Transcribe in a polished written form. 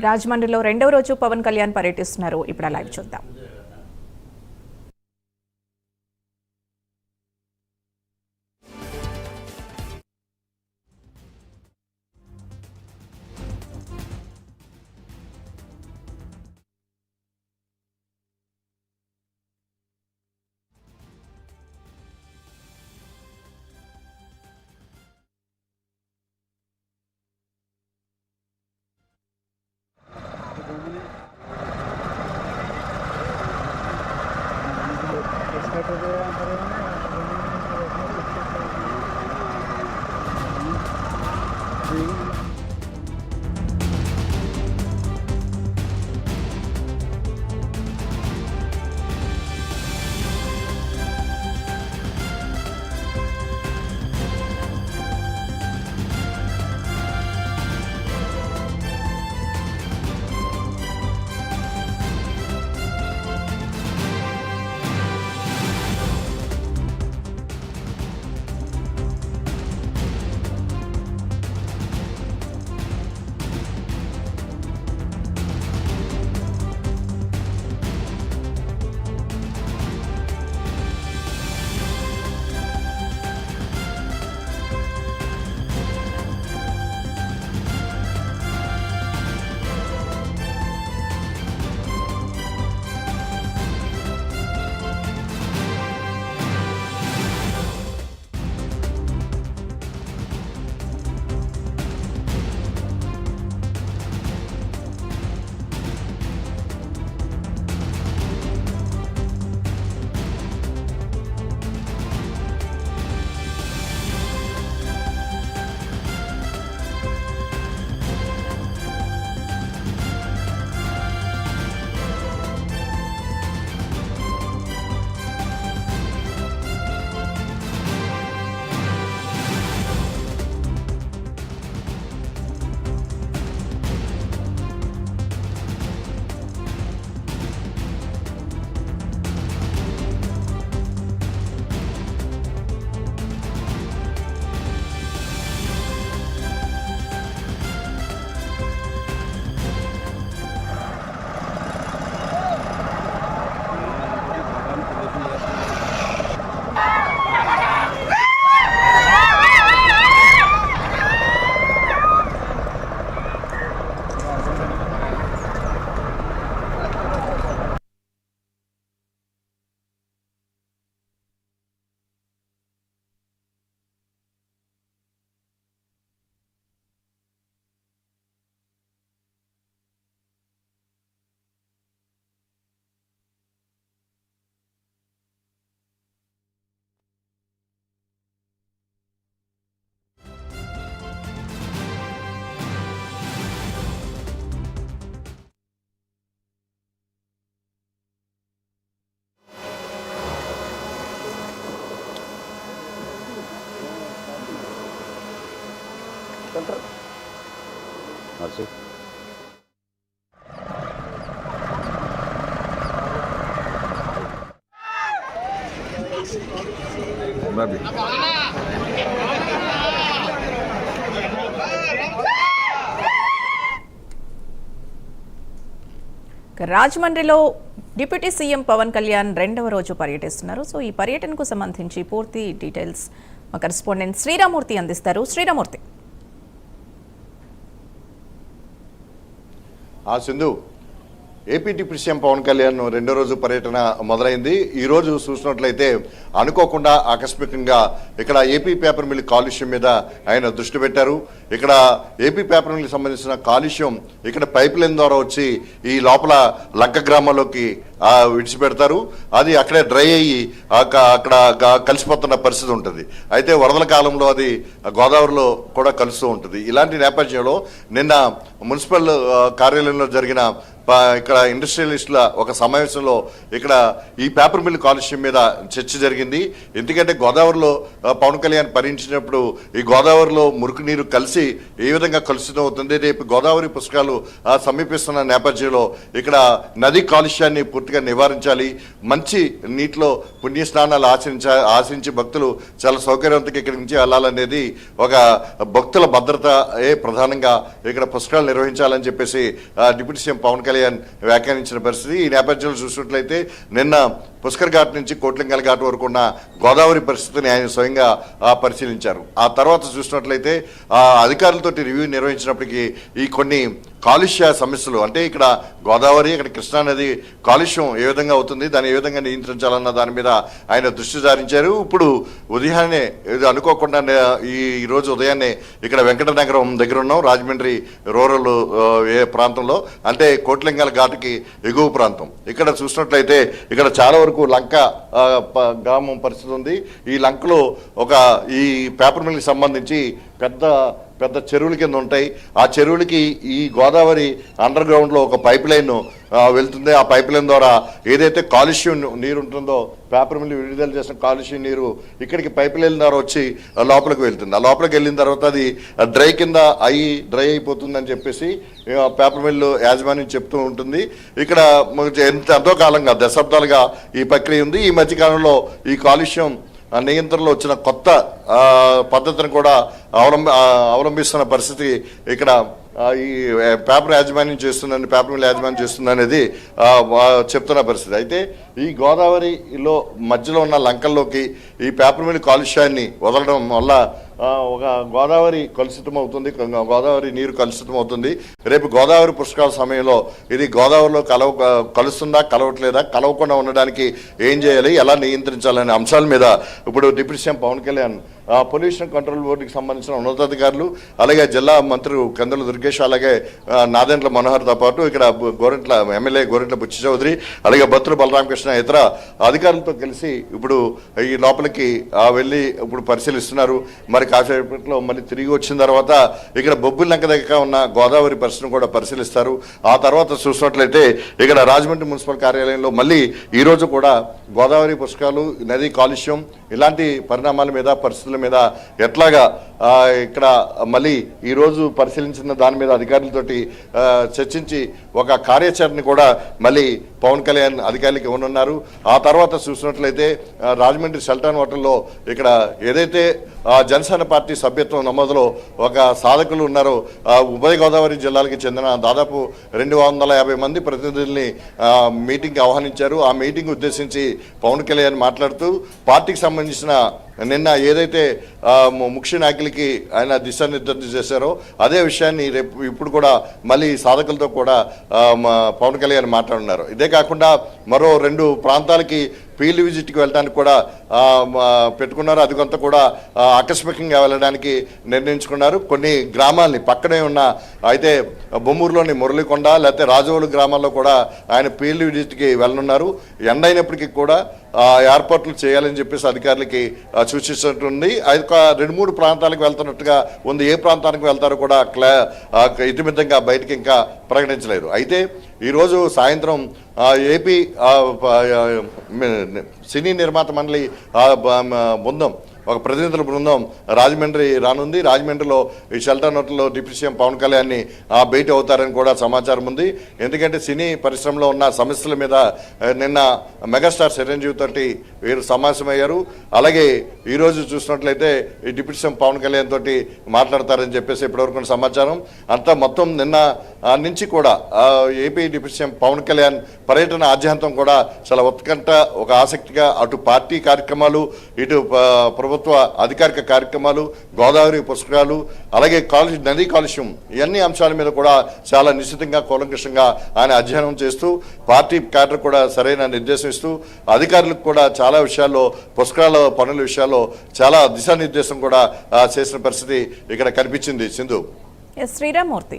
రాజమండ్రిలో రెండవ రోజు పవన్ కళ్యాణ్ పర్యటిస్తున్నారు. ఇప్పుడు లైవ్ చూద్దాం. రాజమండ్రిలో డిప్యూటీ సీఎం పవన్ కళ్యాణ్ రెండవ రోజు పర్యటిస్తున్నారు. సో ఈ పర్యటనకు సంబంధించి పూర్తి డీటెయిల్స్ మా కరెస్పాండెంట్ శ్రీరామూర్తి అందిస్తారు. Sriramamurthy. Sindhu, AP deputy CM Pawan Kalyan రెండో రోజు పర్యటన మొదలైంది. ఈ రోజు చూసినట్లయితే అనుకోకుండా ఆకస్మికంగా ఇక్కడ ఏపీ పేపర్ మిల్ కాలుష్యం మీద ఆయన దృష్టి పెట్టారు. ఇక్కడ ఏపీ పేపర్ మిల్కి సంబంధించిన కాలుష్యం ఇక్కడ పైప్ లైన్ ద్వారా వచ్చి ఈ లోపల లంక గ్రామంలోకి విడిచిపెడతారు. అది అక్కడే డ్రై అయ్యి అక్కడ కలిసిపోతున్న పరిస్థితి ఉంటుంది. అయితే వరదల కాలంలో అది గోదావరిలో కూడా కలుస్తూ ఉంటుంది. ఇలాంటి నేపథ్యంలో నిన్న మున్సిపల్ కార్యాలయంలో జరిగిన ఇక్కడ ఇండస్ట్రియలిస్టుల ఒక సమావేశంలో ఇక్కడ ఈ పేపర్ మిల్ కాలుష్యం మీద చర్చ జరిగింది. ఎందుకంటే గోదావరిలో పవన్ కళ్యాణ్ పర్యటించినప్పుడు ఈ గోదావరిలో మురికి నీరు కలిసి వచ్చి ఏ విధంగా కలుషితం అవుతుంది, రేపు గోదావరి పుష్కరాలు సమీపిస్తున్న నేపథ్యంలో ఇక్కడ నదీ కాలుష్యాన్ని పూర్తిగా నివారించాలి, మంచి నీటిలో పుణ్యస్నానాలు ఆచరించి భక్తులు చాలా సౌకర్యవంతంగా ఇక్కడి నుంచి వెళ్ళాలనేది ఒక భక్తుల భద్రత ప్రధానంగా ఇక్కడ పుష్కరాలు నిర్వహించాలని చెప్పేసి డిప్యూటీ సీఎం పవన్ కళ్యాణ్ వ్యాఖ్యానించిన పరిస్థితి. ఈ నేపథ్యంలో చూసినట్లయితే నిన్న పుష్కర్ ఘాట్ నుంచి కోట్లింగాల ఘాట్ వరకు ఉన్న గోదావరి పరిస్థితిని ఆయన స్వయంగా పరిశీలించారు. ఆ తర్వాత చూసినట్లయితే అధికారులతో రివ్యూ నిర్వహించినప్పటికీ ఈ కొన్ని కాలుష్య సమస్యలు, అంటే ఇక్కడ గోదావరి, ఇక్కడ కృష్ణానది కాలుష్యం ఏ విధంగా అవుతుంది, దాన్ని ఏ విధంగా నియంత్రించాలన్న దాని మీద ఆయన దృష్టి సారించారు. ఇప్పుడు ఉదయాన్నే అనుకోకుండా ఈ రోజు ఉదయాన్నే ఇక్కడ వెంకటనగరం దగ్గర ఉన్నాం, రాజమండ్రి రూరల్ ప్రాంతంలో, అంటే కోట్లింగాల ఘాటుకి ఎగువ ప్రాంతం. ఇక్కడ చూసినట్లయితే ఇక్కడ చాలా వరకు లంక గ్రామం పరిస్థితి ఉంది. ఈ లంకలో ఈ పేపర్ మిల్కి సంబంధించి పెద్ద చెరువుల కింద ఉంటాయి. ఆ చెరువులకి ఈ గోదావరి అండర్ గ్రౌండ్లో ఒక పైప్ లైన్ వెళ్తుంది. ఆ పైప్ లైన్ ద్వారా ఏదైతే కాలుష్యం నీరు ఉంటుందో, పేపర్ మిల్లు విడుదల చేసిన కాలుష్యం నీరు ఇక్కడికి పైప్ లైన్ ద్వారా వచ్చి లోపలికి వెళ్తుంది. ఆ లోపలికి వెళ్ళిన తర్వాత అది డ్రై అయిపోతుందని చెప్పేసి పేపర్ మిల్లు యాజమాన్యం చెప్తూ ఉంటుంది. ఇక్కడ ఎంతో కాలంగా దశాబ్దాలుగా ఈ ప్రక్రియ ఉంది. ఈ మధ్యకాలంలో ఈ కాలుష్యం నియంత్రణలో వచ్చిన కొత్త పద్ధతిని కూడా అవలంబిస్తున్న పరిస్థితి ఇక్కడ ఈ పేపర్ మిల్ యాజమాన్యం చేస్తుంది అనేది చెప్తున్న పరిస్థితి. అయితే ఈ గోదావరిలో మధ్యలో ఉన్న లంకల్లోకి ఈ పేపర్ మిల్ కాలుష్యాన్ని వదలడం వల్ల ఒక గోదావరి కలుషితం అవుతుంది, గోదావరి నీరు కలుషితం అవుతుంది. రేపు గోదావరి పుష్కరాల సమయంలో ఇది గోదావరిలో కలుస్తుందా, కలవట్లేదా, కలవకుండా ఉండడానికి ఏం చేయాలి, ఎలా నియంత్రించాలనే అంశాల మీద ఇప్పుడు deputy CM Pawan Kalyan pollution control బోర్డుకి సంబంధించిన ఉన్నతాధికారులు, అలాగే జిల్లా మంత్రి కందుల దుర్గేష్, అలాగే నాదెండ్ల మనోహర్తో పాటు ఇక్కడ ఎమ్మెల్యే గోరెంట్ల బుచ్చి చౌదరి, అలాగే బత్తుల బలరామకృష్ణ ఇతర అధికారులతో కలిసి ఇప్పుడు ఈ లోపలికి వెళ్ళి ఇప్పుడు పరిశీలిస్తున్నారు. మరి కాసేపట్లో మళ్ళీ తిరిగి వచ్చిన తర్వాత ఇక్కడ బొబ్బులంక దగ్గర ఉన్న గోదావరి పరిస్థితిని కూడా పరిశీలిస్తారు. ఆ తర్వాత చూసినట్లయితే ఇక్కడ రాజమండ్రి మున్సిపల్ కార్యాలయంలో మళ్ళీ ఈరోజు కూడా గోదావరి పుష్కరాలు, నదీ కాలుష్యం, ఇలాంటి పరిణామాల మీద, పరిస్థితుల మీద ఎట్లాగా ఇక్కడ మళ్ళీ ఈరోజు పరిశీలించిన దాని మీద అధికారులతోటి చర్చించి ఒక కార్యాచరణ కూడా మళ్ళీ పవన్ కళ్యాణ్ అధికారులకు ఇవ్వనున్నారు. ఆ తర్వాత చూసినట్లయితే రాజమండ్రి సెల్టాన్ హోటల్లో ఇక్కడ ఏదైతే జనసేన పార్టీ సభ్యత్వం నమోదులో ఒక సాధకులు ఉన్నారో, ఉభయ గోదావరి జిల్లాలకు చెందిన దాదాపు 250 మంది ప్రతినిధుల్ని మీటింగ్కి ఆహ్వానించారు. ఆ మీటింగ్ ఉద్దేశించి పవన్ కళ్యాణ్ మాట్లాడుతూ పార్టీకి సంబంధించిన నిన్న ఏదైతే ముఖ్య నాయకులకి ఆయన దిశానిర్దేశం చేశారో అదే విషయాన్ని ఇప్పుడు కూడా మళ్ళీ సాధకులతో కూడా పవన్ కళ్యాణ్ మాట్లాడున్నారు. ఇదే కాకుండా మరో 2 ప్రాంతాలకి ఫీల్డ్ విజిట్కి వెళ్ళడానికి కూడా పెట్టుకున్నారు. అది కొంత కూడా ఆకస్మికంగా వెళ్ళడానికి నిర్ణయించుకున్నారు. కొన్ని గ్రామాల్ని పక్కనే ఉన్న అయితే బొమ్మూరులోని మురళీకొండ లేకపోతే రాజవోలు గ్రామాల్లో కూడా ఆయన ఫీల్డ్ విజిట్కి వెళ్ళనున్నారు. ఎండ అయినప్పటికీ కూడా ఏర్పాట్లు చేయాలని చెప్పేసి అధికారులకి సూచించినట్టుంది. అది 2-3 ప్రాంతాలకు వెళ్తున్నట్టుగా ఉంది. ఏ ప్రాంతానికి వెళ్తారో కూడా ఇతిమితంగా బయటకి ఇంకా ప్రకటించలేదు. అయితే ఈరోజు సాయంత్రం ఏపీ సినీ నిర్మాత మండలి బృందం, ఒక ప్రతినిధుల బృందం రాజమండ్రి రానుంది. రాజమండ్రిలో ఈ షెల్టర్ హోటల్లో డిప్యూటీ సీఎం పవన్ కళ్యాణ్ని భేటీ అవుతారని కూడా సమాచారం ఉంది. ఎందుకంటే సినీ పరిశ్రమలో ఉన్న సమస్యల మీద నిన్న మెగాస్టార్ చిరంజీవి తోటి వీరు సమావేశమయ్యారు. అలాగే ఈరోజు చూసినట్లయితే ఈ డిప్యూటీ సీఎం పవన్ కళ్యాణ్ తోటి మాట్లాడతారని చెప్పేసి ఇప్పటివరకు సమాచారం. అంతా మొత్తం నిన్న నుంచి కూడా AP deputy CM Pawan Kalyan పర్యటన ఆద్యంతం కూడా చాలా ఉత్కంఠ, ఒక ఆసక్తిగా అటు పార్టీ కార్యక్రమాలు, ఇటు ప్రభుత్వ అధికారిక కార్యక్రమాలు, గోదావరి పుష్కరాలు, అలాగే నదీ కాలుష్యం, ఇవన్నీ అంశాల మీద కూడా చాలా నిశ్చితంగా కూలంకషంగా ఆయన అధ్యయనం చేస్తూ పార్టీ క్యాడర్ కూడా సరైన నిర్దేశం ఇస్తూ అధికారులకు కూడా చాలా విషయాల్లో పుష్కరాల పనుల విషయాల్లో చాలా దిశానిర్దేశం కూడా చేసిన పరిస్థితి ఇక్కడ కనిపించింది. సింధు. శ్రీరామూర్తి.